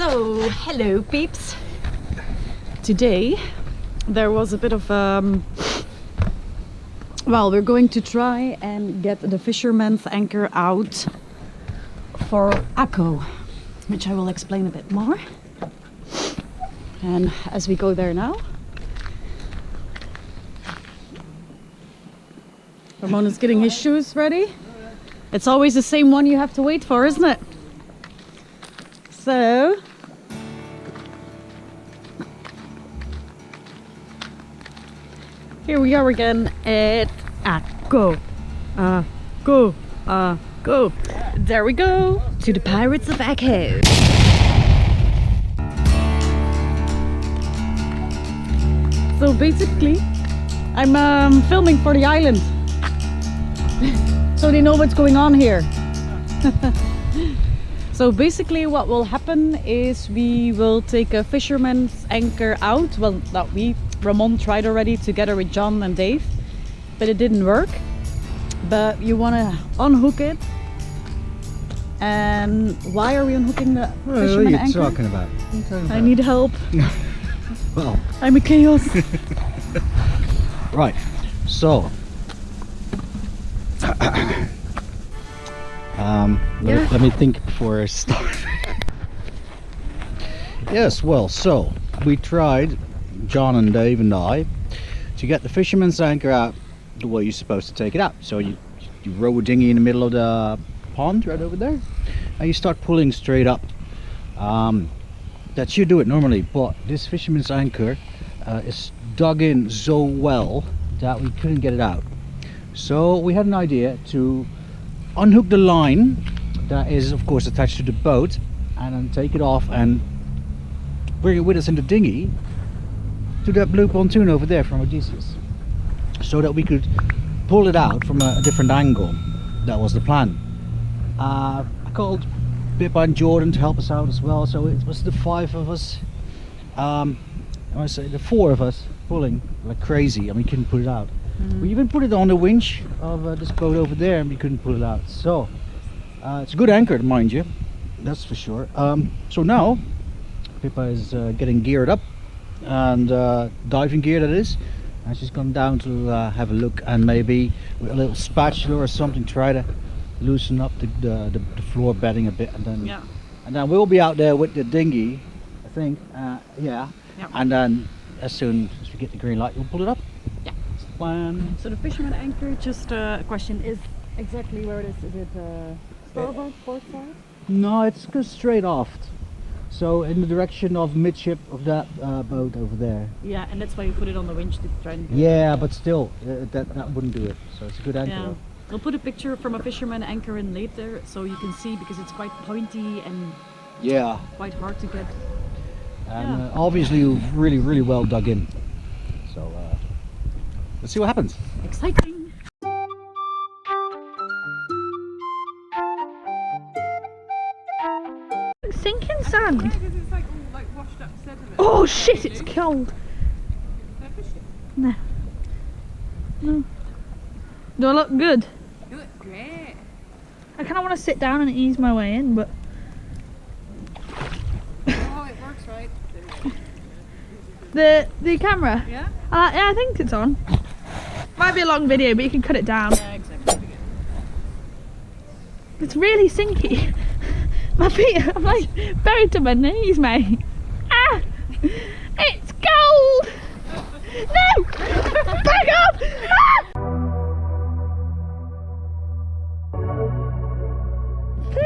So, hello peeps! Today there was a bit of well, we're going to try and get the fisherman's anchor out for Acco, which I will explain a bit more. And as we go there now, Ramona's getting his shoes ready. It's always the same one you have to wait for, isn't it? So here we are again at Acco. Go. There we go, to the Pirates of Acco. So basically, I'm filming for the island, so they know what's going on here. So basically what will happen is we will take a fisherman's anchor out. Well, Ramon tried already together with John and Dave, but it didn't work. But you want to unhook it. And why are we unhooking the fisherman anchor? What are you talking about? I need help. Well, I'm a chaos. right, so let me think before I start. Yes, well, so we tried, John and Dave and I, to get the fisherman's anchor out the way you're supposed to take it out. So you row a dinghy in the middle of the pond right over there, and you start pulling straight up. That should do it normally, but this fisherman's anchor is dug in so well that we couldn't get it out. So we had an idea to unhook the line that is of course attached to the boat, and then take it off and bring it with us in the dinghy to that blue pontoon over there from Odysseus, so that we could pull it out from a different angle. That was the plan. I called Pippa and Jordan to help us out as well, so it was the five of us, I say the four of us, pulling like crazy, and we couldn't pull it out. We even put it on the winch of this boat over there, and we couldn't pull it out. So it's a good anchor, mind you, that's for sure. So now Pippa is getting geared up, and diving gear that is, and she's gone down to have a look, and maybe with a little spatula or something try to loosen up the floor bedding a bit, and then we'll be out there with the dinghy, I think. And then as soon as we get the green light, we'll pull it up. That's the plan. So the fisherman anchor, just a question, is exactly where it is. Is it starboard, port side? No, it goes straight aft, so in the direction of midship of that boat over there. Yeah, and that's why you put it on the winch to try and... Yeah, but still, that wouldn't do it, so it's a good anchor. Yeah. We'll put a picture from a fisherman anchor in later, so you can see, because it's quite pointy and quite hard to get. And obviously you've really well dug in, so let's see what happens. Exciting! Sinking sand. Because it's like all washed up sediment. Oh shit, it's cold. No. No. Do I look good? You look great. I kind of want to sit down and ease my way in, but... Oh, it works right. The camera? Yeah? Yeah, I think it's on. Might be a long video, but you can cut it down. Yeah, exactly. It's really sinky. My feet, I'm like buried to my knees, mate. Ah! It's cold! No! Back up! Ah!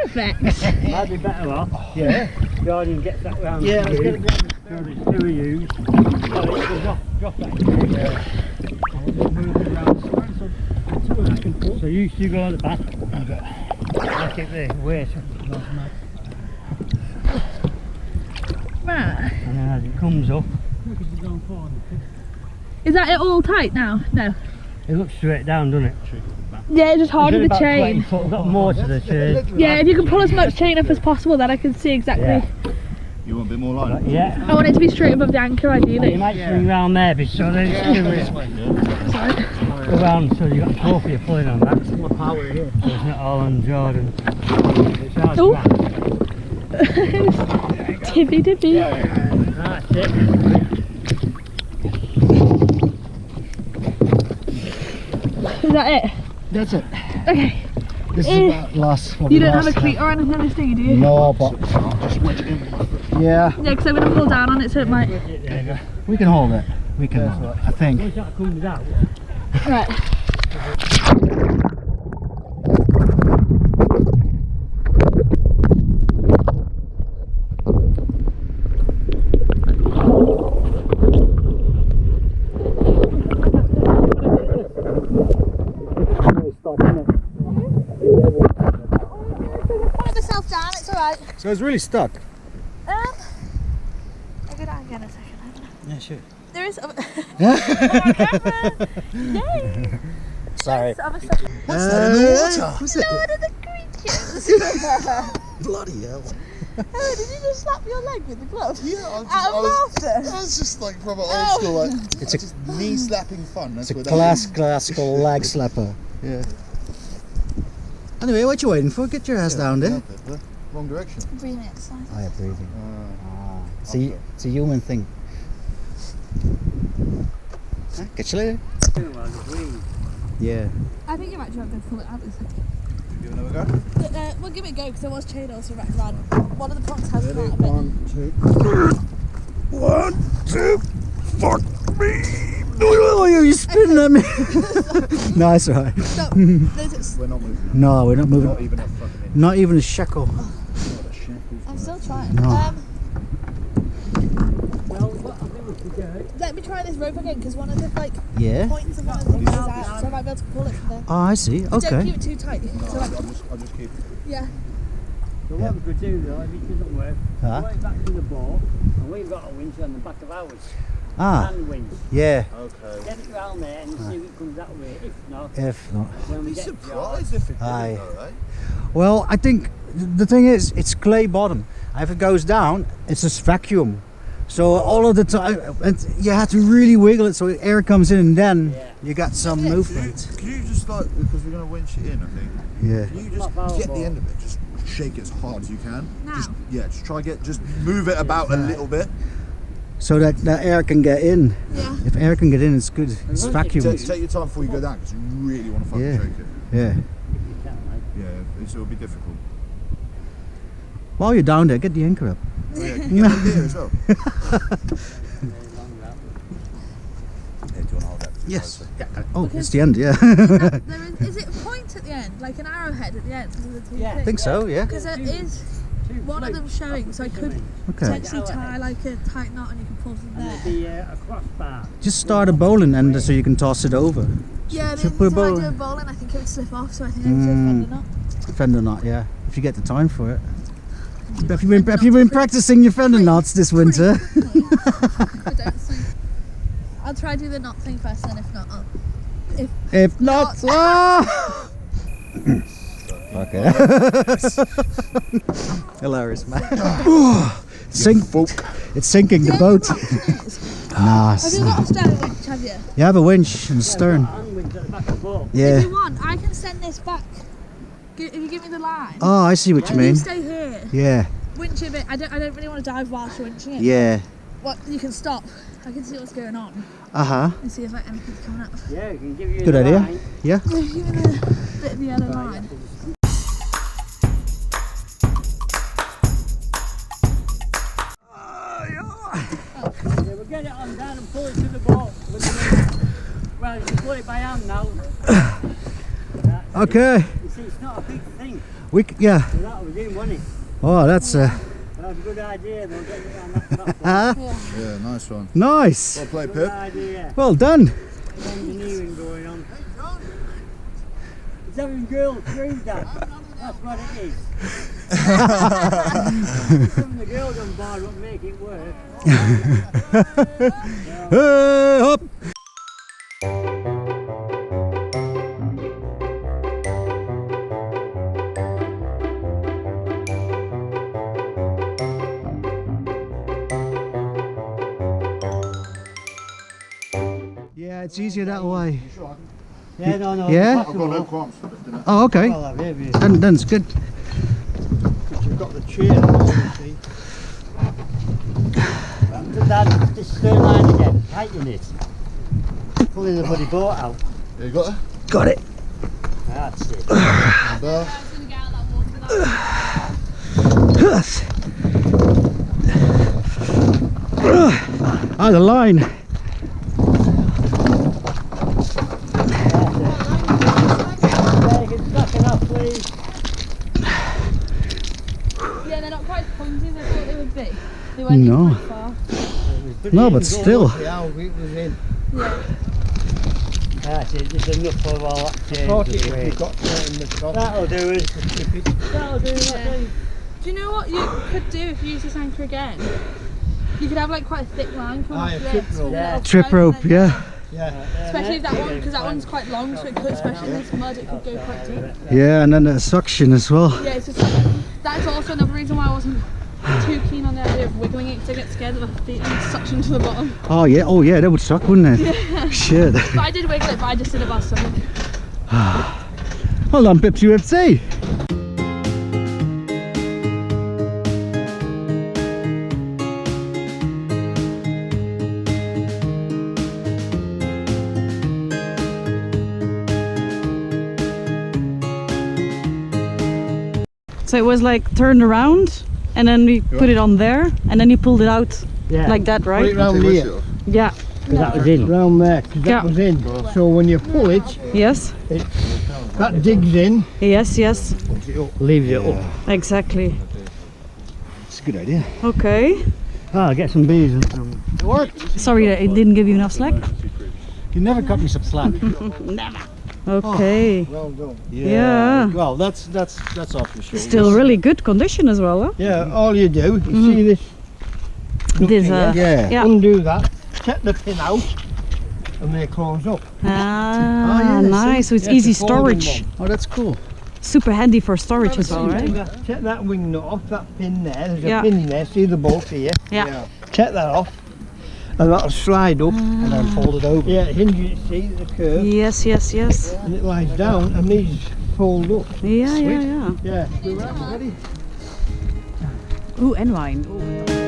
perfect. That'd be better off. Yeah. Jordan gets that round. Yeah, let's get it round. So there's two of you. So it can drop that in. Yeah. So you two go at the back. Okay. I'll keep the weight. Right. And then as it comes up. Is that it all tight now? No. It looks straight down, doesn't it? Yeah, just harder the About 20 chain. foot, we've got more to the chain. Yeah, if you can pull as much chain up as possible, then I can see exactly. Yeah. You want a bit more line? Yeah. I want it to be straight above the anchor, You ideally. might swing round there, but so then it's go round, so you've got 4 for your pulling on that. More power here. So it's not all on Jordan. It's hard Oh. to Tippy tippy. That's it. Is that it? That's it. Okay. This is about last. You don't have a cleat or anything on this thing, do you? No, but yeah, Yeah, because I'm going to pull down on it so it might. we can hold it. We can. I think. Once that comes out, Right. Put myself down, it's alright. So it's really stuck. I'll go down again in a second. Yeah, sure. There is other. Sorry. Other stuff. What's that in the water? What's it? Lord of the creatures. Bloody hell. Oh, did you just slap your leg with the glove? Yeah, I was just like proper old school, like It's just knee slapping fun. That's It's a what that is. classical lag slapper. Yeah. Anyway, what you waiting for? Get your ass down there. Wrong direction. Breathing exercise. Oh, yeah, breathing. It's a human thing. Catch you later. Yeah. I think you're actually not going to pull it out this time. Give it another go. We'll give it a go because there was chain also wrapped around. One of the prongs has come out a bit. 1, 2. Fuck me. Oh, you're spinning at me. No, it's alright. No, We're not moving. No, we're not moving. Not even a fucking inch. Not even a shekel. Not a shekel. I'm still trying. No. Let me try this rope again because one of the Yeah. points of one of the things is out, so I might be able to pull it from there. Oh, I see. Don't Okay. keep it too tight. So I'll just keep it. yeah. So what we could do though, if it doesn't work, Huh? go back to the boat, and we've got a winch on the back of ours. Ah, Hand winch. yeah. Okay. Get it round there and see if it comes that way. If not, If not. when we Be get surprised if it Aye. didn't though, eh? Well, I think the thing is, it's clay bottom. If it goes down, it's just vacuum. So all of the time, you have to really wiggle it so air comes in, and then you got some movement. Can you just like, because we're going to winch it in, I think. Yeah. Can you just get the end of it, just shake it as hard as you can. Now? Just try just move it about a little bit. So that air can get in. Yeah. If air can get in, it's good. It's Take vacuum. your time before you go down, because you really want to fucking Yeah. shake it. Yeah. Yeah, it'll be difficult. While you're down there, get the anchor up. Oh, yeah, can you get the beer as well? Yeah, do you want to hold that? Yes. Oh, it's the end. Yeah. Is it a point at the end, like an arrowhead at the end? Of the two Yeah. I think so. Yeah. Because there is one of them showing, so I could Okay. potentially tie like a tight knot and you can pull from and there. there'd be a crossbar. Just start a bowling and so you can toss it over. Yeah, Should but put a if I bowl- do a bowling, I think it would slip off, so I think I would do a fender knot. Fender knot. Yeah. If you get the time for it. Have you been practicing your fender knots this winter? I don't think. I'll try do the knot thing first, and if not, I'll. If not, ah! Okay. Hilarious, man. It's sinking the boat. Nah. Have you got a stern winch, have you? You have a winch and stern. Hand winch at the back of the boat. Yeah. If you want, I can send this back. If you give me the line. Oh, I see what you You mean. stay here. Yeah. Winch a bit. I don't really want to dive whilst you're winching it. Yeah. What you can stop. I can see what's going on Uh-huh. and see if like anything's coming up. Yeah, we can give you Good the idea. line. Yeah. Give me the bit of the yellow line. Yeah, we'll get it on down and pull it to the boat. Well, you can pull it by hand now. Okay. It's it's not a big thing. Yeah. So that was in, wasn't it? Oh, that's That was a good idea, though, getting it on that platform. Yeah, nice one. nice. Well played, Good Pip. idea. Well done. Engineering going on. He's having girls through that. That's what it is. Some of the girls on board won't make it work. Hey, hop. Yeah, it's easier that way. Yeah, no. Yeah? I've got no qualms for lifting it. Oh, okay. Well, I've heard you. Then it's good. But you've got the chain on, you see. Dad, this stern line again, tighten it. Pulling the bloody boat out. Yeah, you got it? Got it. That's it. Bell. Ah, the line. Yeah, they're not quite as clumsy as I thought they would be. They went No. in quite far. No, but still. Yeah, it was in. Yeah. That's it, just enough for all that change of the weight. That'll do it. That'll do it, I think. Do you know what you could do if you use this anchor again? You could have like quite a thick line coming off trip this. rope. with a little Trip thread rope, and then- yeah. Especially if that one, because that one's quite long, so it could, especially in this mud, it could go quite deep. Yeah, and then the suction as well. Yeah, it's just that's also another reason why I wasn't too keen on the idea of wiggling it, because I get scared that my feet would suction to the bottom. Oh yeah, that would suck, wouldn't it? Shit. But I did wiggle it, but I just did it by stomach. Hold on, Pips UFC. So it was like turned around and then we put it on there and then you pulled it out Yeah. like that, right? Take the issue off. Yeah. That was in. Round there, because Yeah. that was in. So when you pull it, Yes. that digs in. Yes, yes. Leaves it up. Exactly. It's a good idea. Okay. Oh, get some bees and some. It worked. Sorry that it didn't give you enough slack. You never cut me some slack. Okay. Well done. Yeah. Well, that's off the shoulder. Still really good condition as well, huh? Yeah, all you do, you see this, This, Yeah. yeah. undo that, take the pin out, and they close up. Ah, yeah, nice. So it's Yeah, easy it's a folding storage. Oh, that's cool. Super handy for storage as well, right? Take that wing nut off, that pin there, there's Yeah. a pin in there, see the bolt here? Yeah. Take that off, and that'll slide up. And then fold it over. Yeah, hinge it, see the curve, Yes, yes, yes. and it lies down, and these fold up. Yeah, yeah, yeah. Yeah. Ooh, and wine. Ooh.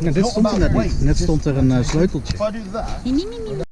Ja, net stond er een sleuteltje. If I do that,